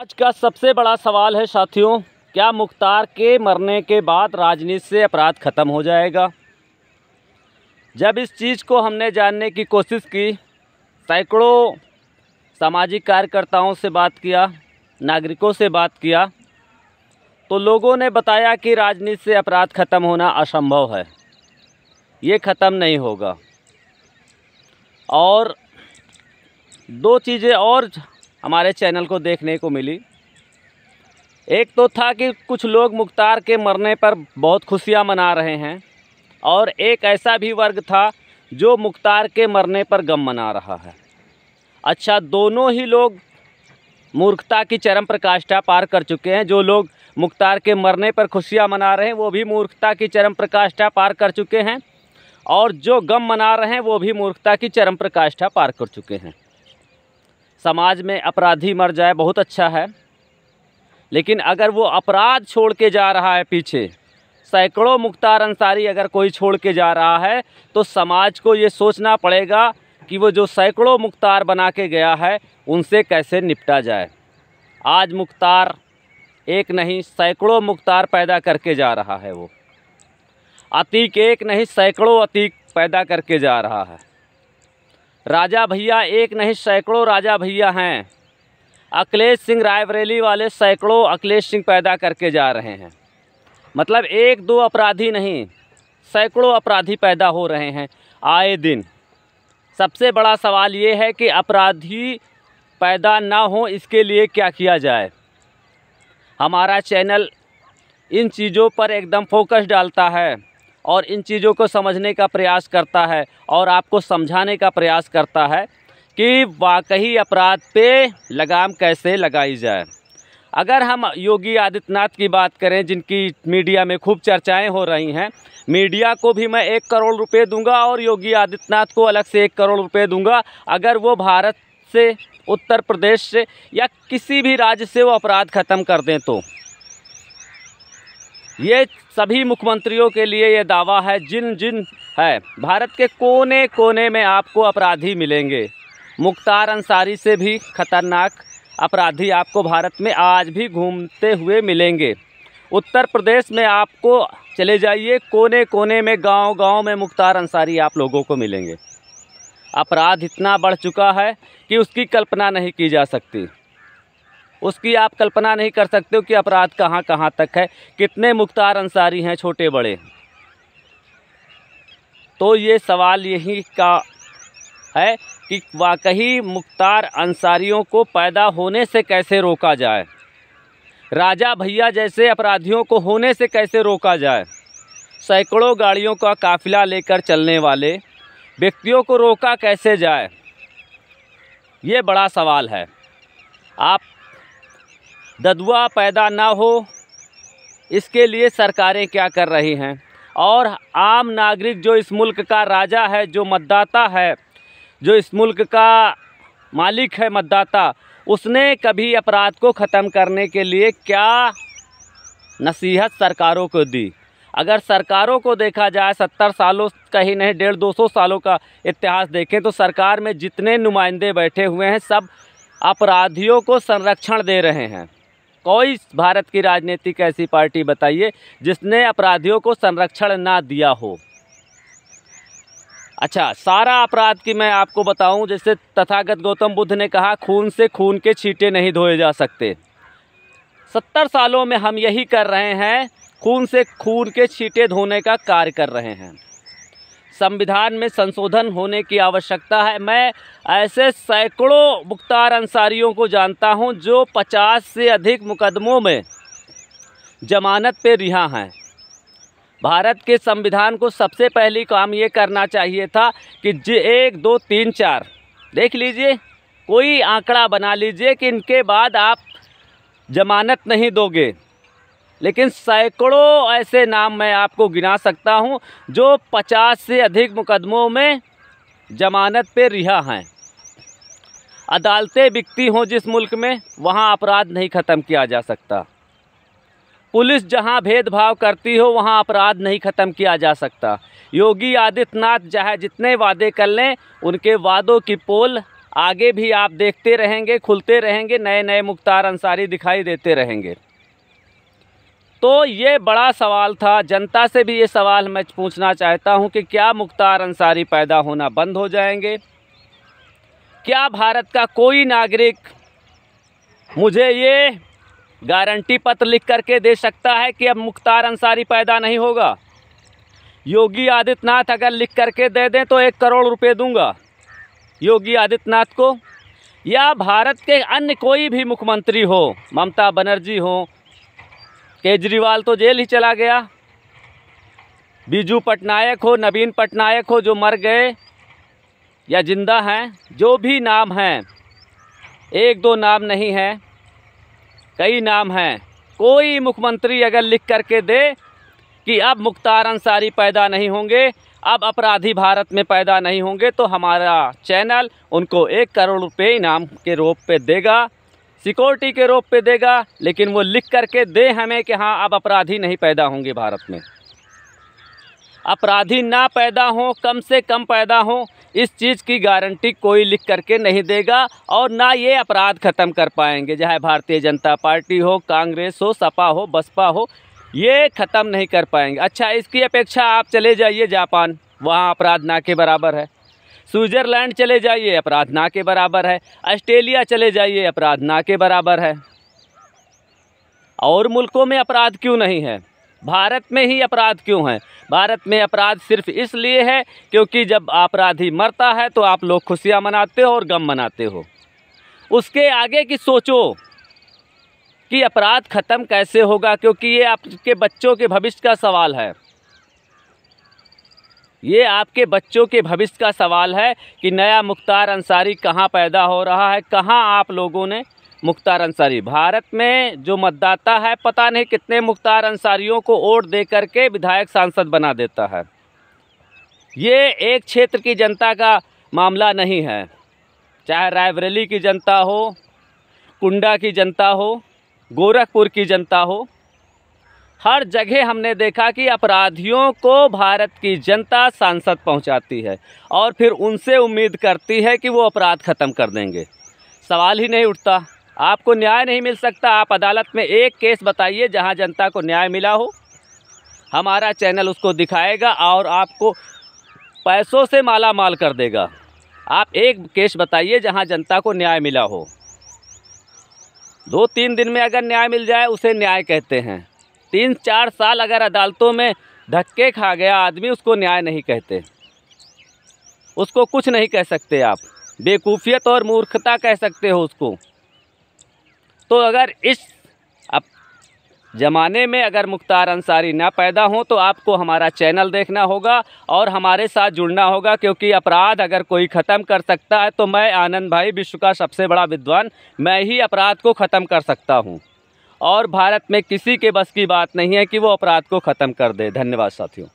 आज का सबसे बड़ा सवाल है साथियों, क्या मुख्तार के मरने के बाद राजनीति से अपराध ख़त्म हो जाएगा? जब इस चीज़ को हमने जानने की कोशिश की, सैकड़ों सामाजिक कार्यकर्ताओं से बात किया, नागरिकों से बात किया, तो लोगों ने बताया कि राजनीति से अपराध ख़त्म होना असंभव है, ये ख़त्म नहीं होगा। और दो चीज़ें और हमारे चैनल को देखने को मिली। एक तो था कि कुछ लोग मुख्तार के मरने पर बहुत खुशियां मना रहे हैं, और एक ऐसा भी वर्ग था जो मुख्तार के मरने पर गम मना रहा है। अच्छा, दोनों ही लोग मूर्खता की चरम प्रकाष्ठा पार कर चुके हैं। जो लोग मुख्तार के मरने पर खुशियां मना रहे हैं वो भी मूर्खता की चरम प्रकाष्ठा पार कर चुके हैं, और जो गम मना रहे हैं वो भी मूर्खता की चरम प्रकाष्ठा पार कर चुके हैं। समाज में अपराधी मर जाए बहुत अच्छा है, लेकिन अगर वो अपराध छोड़ के जा रहा है पीछे, सैकड़ों मुख्तार अंसारी अगर कोई छोड़ के जा रहा है, तो समाज को ये सोचना पड़ेगा कि वो जो सैकड़ों मुख्तार बना के गया है उनसे कैसे निपटा जाए। आज मुख्तार एक नहीं सैकड़ों मुख्तार पैदा करके जा रहा है। वो अतीक एक नहीं सैकड़ों अतीक पैदा करके जा रहा है। राजा भैया एक नहीं सैकड़ों राजा भैया हैं। अखिलेश सिंह रायबरेली वाले सैकड़ों अखिलेश सिंह पैदा करके जा रहे हैं। मतलब एक दो अपराधी नहीं, सैकड़ों अपराधी पैदा हो रहे हैं आए दिन। सबसे बड़ा सवाल ये है कि अपराधी पैदा ना हो, इसके लिए क्या किया जाए। हमारा चैनल इन चीज़ों पर एकदम फोकस डालता है और इन चीज़ों को समझने का प्रयास करता है और आपको समझाने का प्रयास करता है कि वाकई अपराध पे लगाम कैसे लगाई जाए। अगर हम योगी आदित्यनाथ की बात करें, जिनकी मीडिया में खूब चर्चाएं हो रही हैं, मीडिया को भी मैं 1 करोड़ रुपए दूंगा और योगी आदित्यनाथ को अलग से 1 करोड़ रुपए दूंगा अगर वो भारत से, उत्तर प्रदेश से या किसी भी राज्य से वो अपराध ख़त्म कर दें। तो ये सभी मुख्यमंत्रियों के लिए ये दावा है, जिन है भारत के कोने कोने में आपको अपराधी मिलेंगे। मुख्तार अंसारी से भी खतरनाक अपराधी आपको भारत में आज भी घूमते हुए मिलेंगे। उत्तर प्रदेश में आपको चले जाइए, कोने कोने में, गांव गांव में मुख्तार अंसारी आप लोगों को मिलेंगे। अपराध इतना बढ़ चुका है कि उसकी कल्पना नहीं की जा सकती। उसकी आप कल्पना नहीं कर सकते हो कि अपराध कहां कहां तक है, कितने मुख्तार अंसारी हैं छोटे बड़े। तो ये सवाल यही का है कि वाकई मुख्तार अंसारियों को पैदा होने से कैसे रोका जाए, राजा भैया जैसे अपराधियों को होने से कैसे रोका जाए, सैकड़ों गाड़ियों का काफिला लेकर चलने वाले व्यक्तियों को रोका कैसे जाए, ये बड़ा सवाल है। आप ददुआ पैदा ना हो, इसके लिए सरकारें क्या कर रही हैं, और आम नागरिक जो इस मुल्क का राजा है, जो मतदाता है, जो इस मुल्क का मालिक है मतदाता, उसने कभी अपराध को ख़त्म करने के लिए क्या नसीहत सरकारों को दी। अगर सरकारों को देखा जाए, 70 सालों का ही नहीं 150-200 सालों का इतिहास देखें, तो सरकार में जितने नुमाइंदे बैठे हुए हैं सब अपराधियों को संरक्षण दे रहे हैं। कोई भारत की राजनीतिक ऐसी पार्टी बताइए जिसने अपराधियों को संरक्षण ना दिया हो। अच्छा, सारा अपराध की मैं आपको बताऊं, जैसे तथागत गौतम बुद्ध ने कहा, खून से खून के छींटे नहीं धोए जा सकते। 70 सालों में हम यही कर रहे हैं, खून से खून के छींटे धोने का कार्य कर रहे हैं। संविधान में संशोधन होने की आवश्यकता है। मैं ऐसे सैकड़ों मुख्तार अंसारियों को जानता हूं जो 50 से अधिक मुकदमों में जमानत पे रिहा हैं। भारत के संविधान को सबसे पहली काम ये करना चाहिए था कि 1, 2, 3, 4 देख लीजिए, कोई आंकड़ा बना लीजिए कि इनके बाद आप जमानत नहीं दोगे। लेकिन सैकड़ों ऐसे नाम मैं आपको गिना सकता हूं जो 50 से अधिक मुकदमों में जमानत पे रिहा हैं। अदालतें बिकती हों जिस मुल्क में, वहां अपराध नहीं ख़त्म किया जा सकता। पुलिस जहां भेदभाव करती हो वहां अपराध नहीं ख़त्म किया जा सकता। योगी आदित्यनाथ चाहे जितने वादे कर लें, उनके वादों की पोल आगे भी आप देखते रहेंगे, खुलते रहेंगे, नए नए मुख्तार अंसारी दिखाई देते रहेंगे। तो ये बड़ा सवाल था, जनता से भी ये सवाल मैं पूछना चाहता हूँ कि क्या मुख्तार अंसारी पैदा होना बंद हो जाएंगे? क्या भारत का कोई नागरिक मुझे ये गारंटी पत्र लिख करके दे सकता है कि अब मुख्तार अंसारी पैदा नहीं होगा? योगी आदित्यनाथ अगर लिख करके दे दें तो 1 करोड़ रुपए दूंगा योगी आदित्यनाथ को, या भारत के अन्य कोई भी मुख्यमंत्री हो, ममता बनर्जी हो, केजरीवाल तो जेल ही चला गया, बीजू पटनायक हो, नवीन पटनायक हो जो मर गए या जिंदा हैं, जो भी नाम हैं, 1-2 नाम नहीं हैं, कई नाम हैं, कोई मुख्यमंत्री अगर लिख करके दे कि अब मुख्तार अंसारी पैदा नहीं होंगे, अब अपराधी भारत में पैदा नहीं होंगे, तो हमारा चैनल उनको 1 करोड़ रुपये इनाम के रूप पे देगा, सिक्योरिटी के रूप पे देगा, लेकिन वो लिख करके दे हमें कि हाँ अब अपराधी नहीं पैदा होंगे भारत में। अपराधी ना पैदा हो, कम से कम पैदा हो, इस चीज़ की गारंटी कोई लिख करके नहीं देगा, और ना ये अपराध ख़त्म कर पाएंगे, चाहे भारतीय जनता पार्टी हो, कांग्रेस हो, सपा हो, बसपा हो, ये ख़त्म नहीं कर पाएंगे। अच्छा, इसकी अपेक्षा आप चले जाइए जापान, वहाँ अपराध ना के बराबर है। स्विट्ज़रलैंड चले जाइए, अपराध ना के बराबर है। ऑस्ट्रेलिया चले जाइए, अपराध ना के बराबर है। और मुल्कों में अपराध क्यों नहीं है? भारत में ही अपराध क्यों है? भारत में अपराध सिर्फ इसलिए है क्योंकि जब अपराधी मरता है तो आप लोग खुशियाँ मनाते हो और गम मनाते हो। उसके आगे की सोचो कि अपराध ख़त्म कैसे होगा, क्योंकि ये आपके बच्चों के भविष्य का सवाल है। ये आपके बच्चों के भविष्य का सवाल है कि नया मुख्तार अंसारी कहाँ पैदा हो रहा है, कहाँ आप लोगों ने मुख्तार अंसारी, भारत में जो मतदाता है पता नहीं कितने मुख्तार अंसारियों को वोट दे करके विधायक सांसद बना देता है। ये एक क्षेत्र की जनता का मामला नहीं है, चाहे रायबरेली की जनता हो, कुंडा की जनता हो, गोरखपुर की जनता हो, हर जगह हमने देखा कि अपराधियों को भारत की जनता सांसद पहुंचाती है और फिर उनसे उम्मीद करती है कि वो अपराध ख़त्म कर देंगे। सवाल ही नहीं उठता, आपको न्याय नहीं मिल सकता। आप अदालत में एक केस बताइए जहां जनता को न्याय मिला हो, हमारा चैनल उसको दिखाएगा और आपको पैसों से माला माल कर देगा। आप एक केस बताइए जहां जनता को न्याय मिला हो। 2-3 दिन में अगर न्याय मिल जाए उसे न्याय कहते हैं। 3-4 साल अगर अदालतों में धक्के खा गया आदमी, उसको न्याय नहीं कहते, उसको कुछ नहीं कह सकते आप, बेवकूफ़ियत और मूर्खता कह सकते हो उसको। तो अगर इस अब ज़माने में अगर मुख्तार अंसारी ना पैदा हो तो आपको हमारा चैनल देखना होगा और हमारे साथ जुड़ना होगा, क्योंकि अपराध अगर कोई ख़त्म कर सकता है तो मैं आनंद भाई, विश्व का सबसे बड़ा विद्वान, मैं ही अपराध को ख़त्म कर सकता हूं। और भारत में किसी के बस की बात नहीं है कि वो अपराध को ख़त्म कर दे। धन्यवाद साथियों।